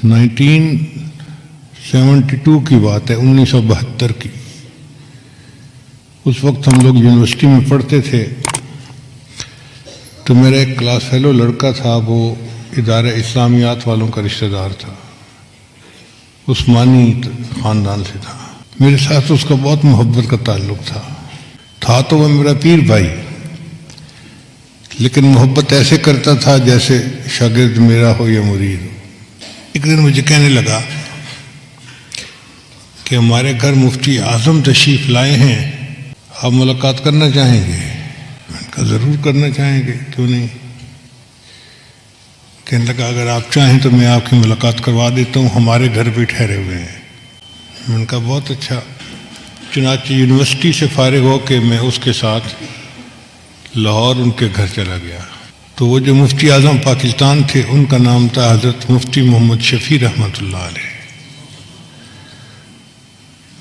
1972 کی بات ہے، 1972 کی۔ اس وقت ہم لوگ یونیورسٹی میں پڑھتے تھے، تو میرا ایک کلاس فیلو لڑکا تھا، وہ ادارہ اسلامیات والوں کا رشتہ دار تھا، عثمانی خاندان سے تھا۔ میرے ساتھ اس کا بہت محبت کا تعلق تھا تو وہ میرا پیر بھائی، لیکن محبت ایسے کرتا تھا جیسے شاگرد میرا ہو یا مرید ہو۔ ایک دن مجھے کہنے لگا کہ ہمارے گھر مفتی اعظم تشریف لائے ہیں، آپ ملاقات کرنا چاہیں گے؟ میں نے کہا ضرور کرنا چاہیں گے، کیوں نہیں۔ کہنے لگا اگر آپ چاہیں تو میں آپ کی ملاقات کروا دیتا ہوں، ہمارے گھر بھی ٹھہرے ہوئے ہیں۔ میں نے کہا بہت اچھا۔ چنانچہ یونیورسٹی سے فارغ ہو کے میں اس کے ساتھ لاہور ان کے گھر چلا گیا، تو وہ جو مفتی اعظم پاکستان تھے ان کا نام تھا حضرت مفتی محمد شفیع رحمۃ اللہ علیہ۔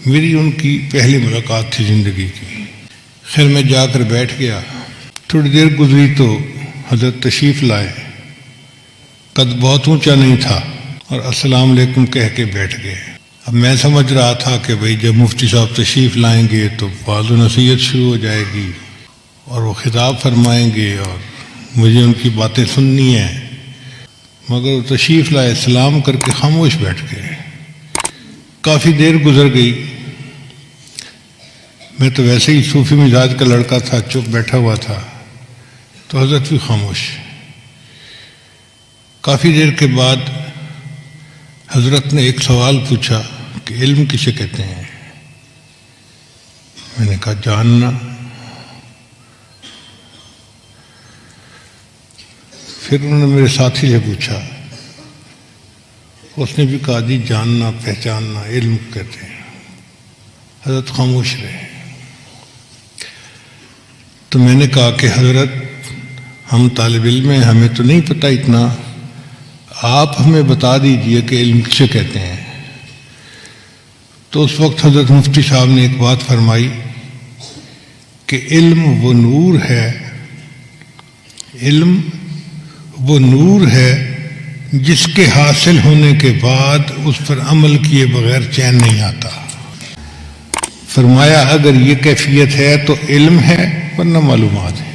میری ان کی پہلی ملاقات تھی زندگی کی۔ خیر میں جا کر بیٹھ گیا، تھوڑی دیر گزری تو حضرت تشریف لائے، قد بہت اونچا نہیں تھا، اور السلام علیکم کہہ کے بیٹھ گئے۔ اب میں سمجھ رہا تھا کہ بھئی جب مفتی صاحب تشریف لائیں گے تو وعظ و نصیحت شروع ہو جائے گی اور وہ خطاب فرمائیں گے اور مجھے ان کی باتیں سننی ہیں، مگر وہ تشریف لائے، سلام کر کے خاموش بیٹھ گئے۔ کافی دیر گزر گئی، میں تو ویسے ہی صوفی مزاج کا لڑکا تھا، چپ بیٹھا ہوا تھا، تو حضرت بھی خاموش۔ کافی دیر کے بعد حضرت نے ایک سوال پوچھا کہ علم کسے کہتے ہیں؟ میں نے کہا جاننا۔ پھر انہوں نے میرے ساتھی سے پوچھا، اس نے بھی کہا جی جاننا، پہچاننا، علم کہتے ہیں۔ حضرت خاموش رہے۔ تو میں نے کہا کہ حضرت ہم طالب علم ہیں، ہمیں تو نہیں پتہ اتنا، آپ ہمیں بتا دیجئے کہ علم کسے کہتے ہیں۔ تو اس وقت حضرت مفتی صاحب نے ایک بات فرمائی کہ علم وہ نور ہے، علم وہ نور ہے جس کے حاصل ہونے کے بعد اس پر عمل کیے بغیر چین نہیں آتا۔ فرمایا اگر یہ کیفیت ہے تو علم ہے ورنہ معلومات ہے۔